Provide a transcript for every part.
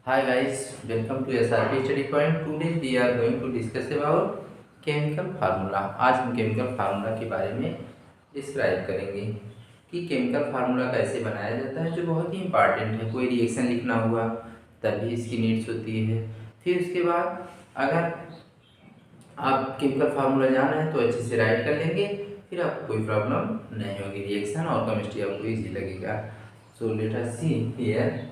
Hi guys, welcome to SRP Study Point. Today we are going to discuss about chemical formula. आज हम chemical formula के बारे में describe करेंगे कि केमिकल फार्मूला कैसे बनाया जाता है, जो बहुत ही इंपॉर्टेंट है। कोई रिएक्शन लिखना हुआ तभी इसकी नीड्स होती है। फिर उसके बाद अगर आप केमिकल फार्मूला जाना है तो अच्छे से राइट कर लेंगे, फिर आपको कोई प्रॉब्लम नहीं होगी। रिएक्शन और केमिस्ट्री आपको ईजी लगेगा। So let us see here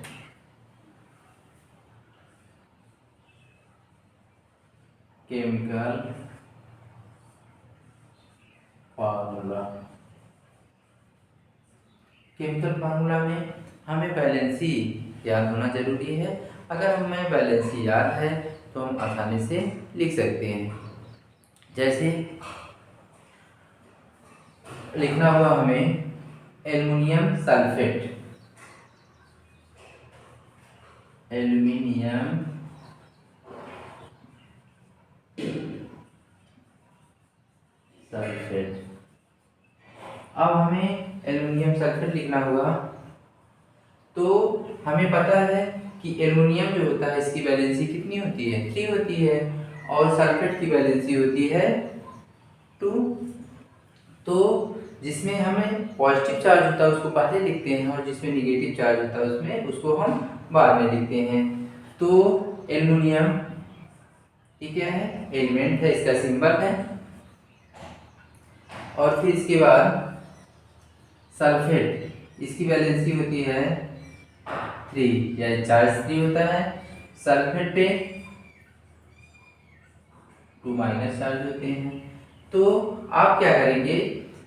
chemical formula. Chemical formula में हमें बैलेंसी याद होना जरूरी है। अगर हमें बैलेंसी याद है तो हम आसानी से लिख सकते हैं। जैसे लिखना हुआ हमें एल्युमिनियम सल्फेट, एल्युमिनियम सल्फेट। अब हमें एल्युमिनियम सल्फेट लिखना हुआ तो हमें पता है कि एल्युमिनियम जो होता है इसकी वैलेंसी कितनी होती है, 3 होती है, और सल्फेट की वैलेंसी होती है 2। तो जिसमें हमें पॉजिटिव चार्ज होता है उसको पहले लिखते हैं, और जिसमें निगेटिव चार्ज होता है उसमें उसको हम बाद में लिखते हैं। तो एल्युमिनियम ये क्या है, एलिमेंट है, इसका सिंबल है। और फिर इसके बाद सल्फेट, इसकी वैलेंसी होती है 3, यानी चार्ज 3 होता है। सल्फेट पे 2 माइनस चार्ज होते हैं। तो आप क्या करेंगे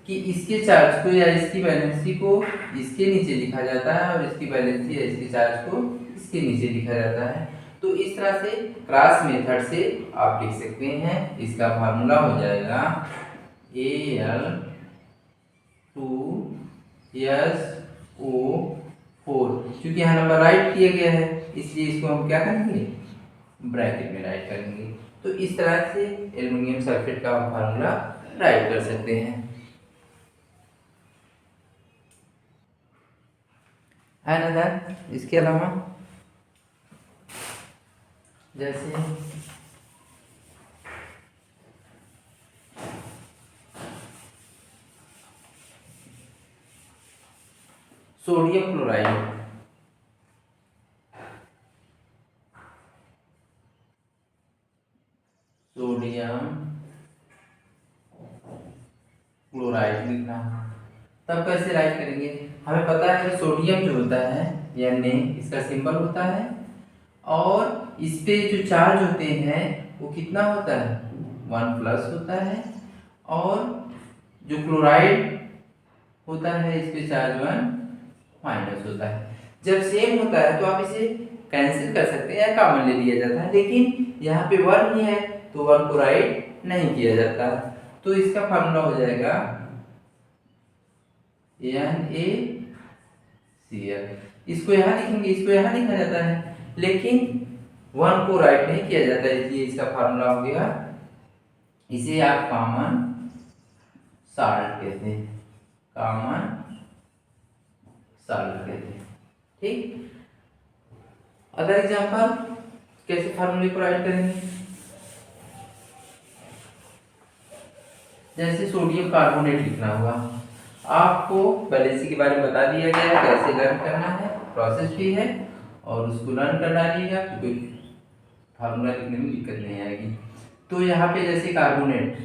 कि इसके चार्ज को या इसकी वैलेंसी को इसके नीचे लिखा जाता है, और इसकी वैलेंसी या इसके चार्ज को इसके नीचे लिखा जाता है। तो इस तरह से क्रॉस मेथड से आप लिख सकते हैं। इसका फार्मूला हो जाएगा Al2SO4। क्योंकि यहाँ नंबर राइट किया गया है इसलिए इसको हम क्या करेंगे, ब्रैकेट में राइट करेंगे। तो इस तरह से एल्युमिनियम सल्फेट का फार्मूला राइट कर सकते हैं, है ना सर। इसके अलावा जैसे सोडियम क्लोराइड, सोडियम क्लोराइड लिखना है, तब कैसे राइट करेंगे। हमें पता है कि सोडियम जो होता है यानी इसका सिंबल होता है, और इस पे जो चार्ज होते हैं वो कितना होता है, 1 प्लस होता है। और जो क्लोराइड होता है इस पे चार्ज 1 माइनस होता है। जब सेम होता है तो आप इसे कैंसिल कर सकते हैं या कॉमन ले लिया जाता है, लेकिन यहाँ पे 1 ही है तो 1 को राइट नहीं किया जाता। तो इसका फार्मूला हो जाएगा NaCl। इसको यहाँ लिखेंगे, इसको यहाँ लिखा जाता है, लेकिन 1 को राइट नहीं किया जाता है, इसलिए इसका फार्मूला हो गया, इसे आप कॉमन साल्ट कहते हैं, कॉमन साल्ट कहते हैं। ठीक, अदर एग्जांपल कैसे फार्मूले को राइट करेंगे। जैसे सोडियम कार्बोनेट लिखना हुआ, आपको बैलेंसी के बारे में बता दिया गया है, कैसे लर्न करना है, प्रोसेस भी है, और उसको लर्न कर डालिएगा तो कोई फार्मूला लिखने में दिक्कत नहीं आएगी। तो यहाँ पे जैसे कार्बोनेट,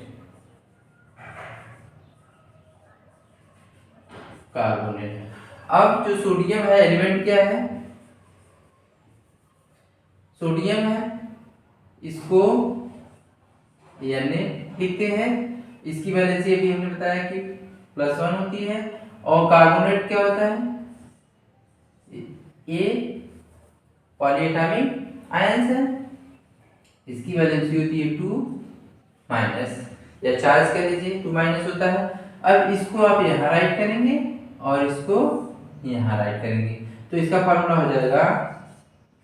कार्बोनेट, अब जो सोडियम है एलिमेंट क्या है, सोडियम है, इसको यानी लिखते हैं। इसकी वैलेंसी अभी हमने बताया कि +1 होती है, और कार्बोनेट क्या होता है, ये पॉलीएटॉमिक आयंस है, इसकी वैलेंसी होती है 2 माइनस, या चार्ज कह लीजिए 2 माइनस होता है। अब इसको आप यहाँ राइट करेंगे और इसको यहाँ राइट करेंगे, तो इसका फार्मूला हो जाएगा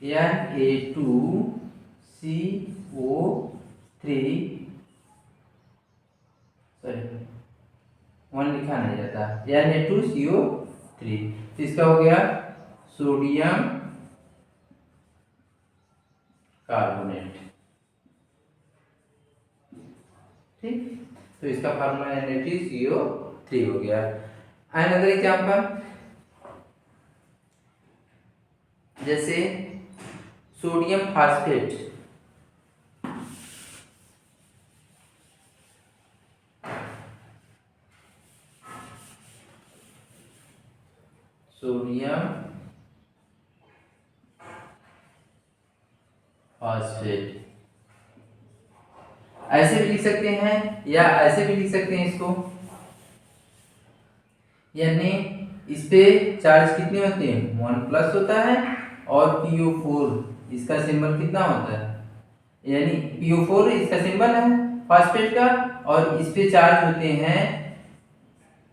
Na2CO3, सॉरी 1 लिखा नहीं जाता, Na2CO3। तो इसका हो गया सोडियम कार्बोनेट। ठीक, तो इसका फार्मूला Na3CO3 हो गया। अनदर एग्जांपल, जैसे सोडियम फास्फेट, सोडियम फास्फेट ऐसे भी लिख सकते हैं या ऐसे भी लिख सकते हैं इसको, यानी इस पे चार्ज कितने होते हैं, 1+ होता है, और PO4 इसका सिंबल कितना होता है, यानी PO4 इसका सिंबल है फास्फेट का, और इस पे चार्ज होते हैं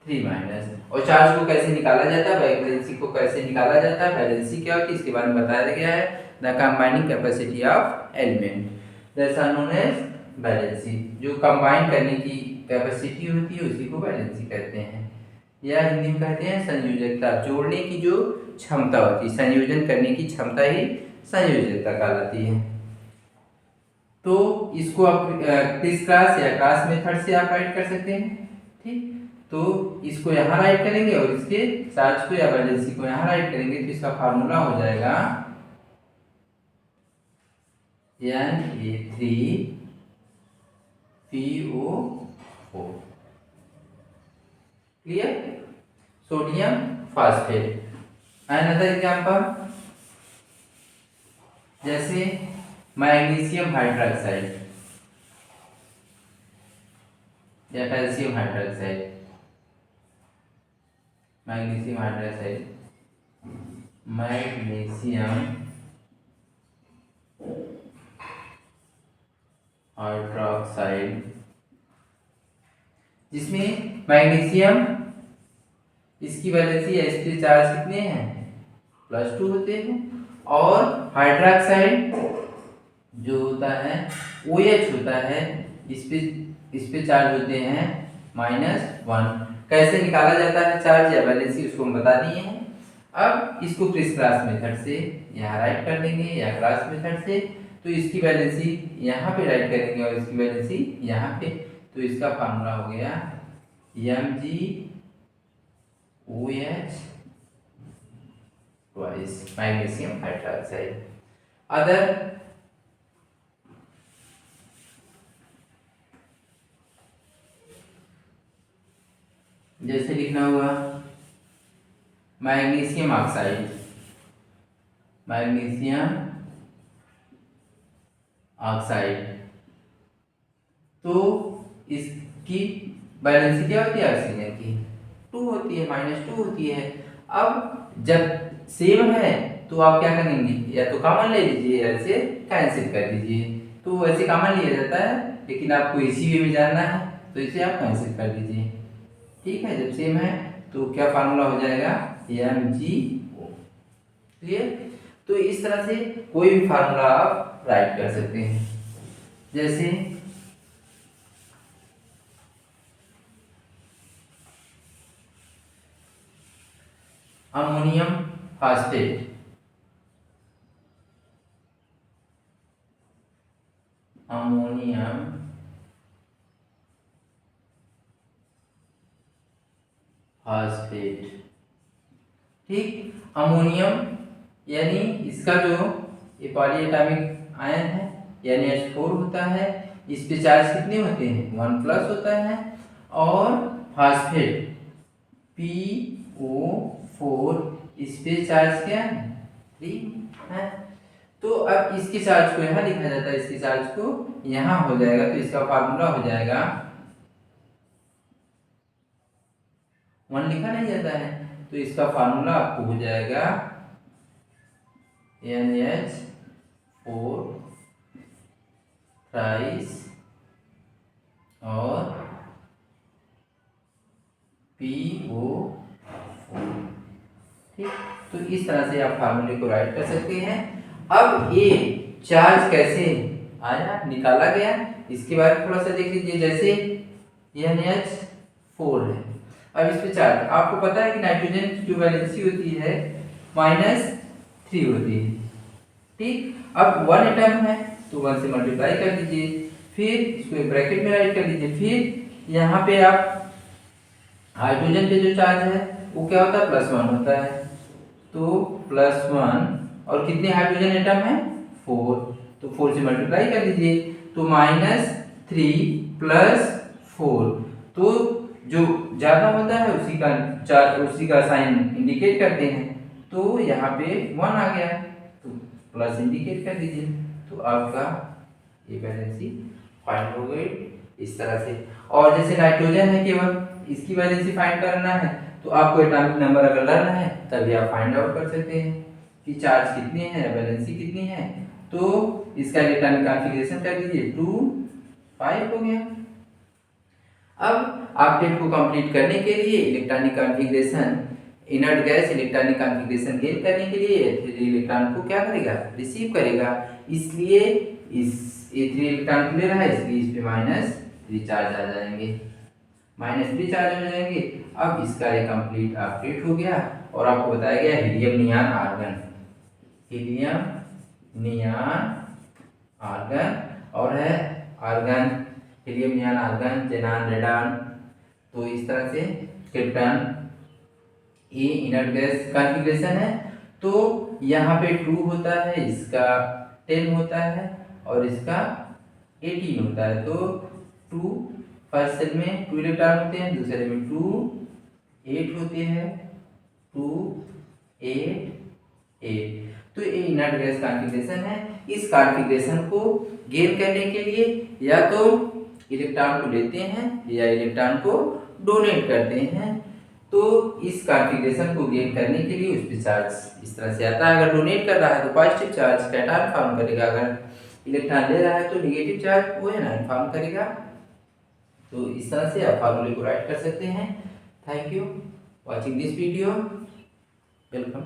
3-। और चार्ज को कैसे निकाला जाता है, वैलेंसी को कैसे निकाला जाता है, वैलेंसी क्या होती है इसके बारे में बताया गया है। The combining capacity of element, that's are known as valency. जो कंबाइन करने की कैपेसिटी होती है उसी को वैलेंसी कहते हैं, या हिंदी में कहते हैं संयोजकता। जोड़ने की जो क्षमता होती है, संयोजन करने की क्षमता ही संयोजकता कहलाती है। तो इसको आप क्रिस क्रॉस या क्रॉस मेथड से आप राइट कर सकते हैं। ठीक, तो इसको यहाँ राइट करेंगे और इसके चार्ज को या वैलेंसी को यहाँ राइट करेंगे, तो इसका फार्मूला हो जाएगा Na3PO4। Clear, sodium phosphate. Another example, जैसे मैग्नीशियम हाइड्रोक्साइड या calcium hydroxide, magnesium hydroxide, magnesium hydroxide, जिसमें मैग्नीशियम इसकी वैलेंसी या इसके चार्ज कितने हैं, +2 होते हैं, और हाइड्रोक्साइड जो होता है OH होता है, इस पे चार्ज होते हैं -1। कैसे निकाला जाता है चार्ज या वैलेंसी उसको हम बता दिए हैं। अब इसको क्रिस क्रॉस मेथड से यहाँ राइट कर देंगे या क्रॉस मेथड से, तो इसकी वैलेंसी यहाँ पे राइट करेंगे और इसकी वैलेंसी यहाँ पे, तो इसका फार्मूला हो गया MgOH twice magnesium hydroxide. Other, जैसे लिखना हुआ मैग्नीशियम ऑक्साइड, मैग्नीशियम ऑक्साइड, तो इसकी वैलेंसी क्या होती है ऑक्सीजन की, 2 होती है, -2 होती है। अब जब सेम है तो आप क्या करेंगे, या तो कॉमन ले लीजिए या इसे कैंसिल कर दीजिए। तो वैसे कॉमन लिया जाता है, लेकिन आपको इसी वे में जानना है तो इसे आप कैंसिल कर दीजिए। ठीक है, जब सेम है तो क्या फार्मूला हो जाएगा MgO। क्लियर, तो इस तरह से कोई भी फार्मूला आप राइट कर सकते हैं। जैसे अमोनियम फास्फेट, अमोनियम फास्फेट। ठीक, अमोनियम यानी इसका जो ये पॉलीएटॉमिक आयन है यानी H4 होता है, इस पे चार्ज कितने होते हैं, 1+ होता है, और फास्फेट PO4 इस पे चार्ज क्या है, 3 है। तो अब इसके चार्ज को यहाँ लिखा जाता है, इसके चार्ज को यहाँ हो जाएगा, तो इसका फार्मूला हो जाएगा 1 लिखा नहीं जाता है, तो इसका फार्मूला आपको हो जाएगा NH4 थ्राइस और PO4। ठीक, तो इस तरह से आप फार्मूले को राइट कर सकते हैं। अब ये चार्ज कैसे आया, निकाला गया, इसके बारे में थोड़ा सा देख लीजिए। जैसे NH4 है, अब इस पे चार्ज, आपको पता है कि नाइट्रोजन की जो वैलेंसी होती है -3 होती है, ठीक, अब 1 एटम है तो 1 से मल्टीप्लाई कर दीजिए, फिर इसको एक ब्रैकेट में राइट कर दीजिए। फिर यहाँ पे आप हाइड्रोजन पे जो चार्ज है वो क्या होता है, +1 होता है। तो +1 और कितने हाइड्रोजन एटम है, 4, तो 4 से मल्टीप्लाई कर दीजिए। तो -3 + 4, तो जो ज्यादा होता है उसी का साइन इंडिकेट करते हैं। तो यहाँ पे 1 आ गया तो प्लस इंडिकेट कर दीजिए, तो आपका ये वैलेंसी फाइंड हो गई इस तरह से। और जैसे नाइट्रोजन है केवल, इसकी वैलेंसी फाइंड करना है तो आपको एटॉमिक नंबर अगर लेना है तभी आप फाइंड आउट कर सकते हैं कि चार्ज कितने हैं, वैलेंसी कितनी है। तो इसका इलेक्ट्रॉनिक कॉन्फ़िगरेशन कर दीजिए 2 5 हो गया। अब ऑक्टेट को कंप्लीट करने के लिए electronic configuration, inert gas electronic configuration gain करने के लिए थ्री इलेक्ट्रॉन को क्या करेगा, रिसीव करेगा। इसलिए इस थ्री इलेक्ट्रॉन को ले रहा है, इसलिए इस पे -3 चार्ज आ जाएंगे, -3 चार्ज हो जाएंगे। अब इसका ये कंप्लीट ऑक्टेट हो गया और आपको बताया गया helium neon argon, helium neon argon और है argon, helium neon argon, xenon, radon. तो इस तरह से क्रिप्टन ये इनर्ट गैस कॉन्फ़िगरेशन है। तो यहाँ पे 2 होता है, इसका 10 होता है और इसका 18 होता है। तो 2 फर्स्ट सेल में 2 इलेक्ट्रॉन होते हैं, दूसरे में 2 8 होते हैं, 2 8 8। तो ये इनर्ट गैस कॉन्फ़िगरेशन है। इस कॉन्फ़िगरेशन को गेन करने के लिए या तो इलेक्ट्रॉन को लेते हैं या इलेक्ट्रॉन को डोनेट करते हैं। तो इस कॉन्फ़िगरेशन को गेन करने के लिए उस पर चार्ज इस तरह से आता है। अगर डोनेट कर रहा है तो पॉजिटिव चार्ज कैटायन फॉर्म करेगा, अगर इलेक्ट्रॉन ले रहा है तो नेगेटिव चार्ज वो एनायन फॉर्म करेगा। तो इस तरह से आप फार्मूले को राइट कर सकते हैं। Thank you watching this video, welcome.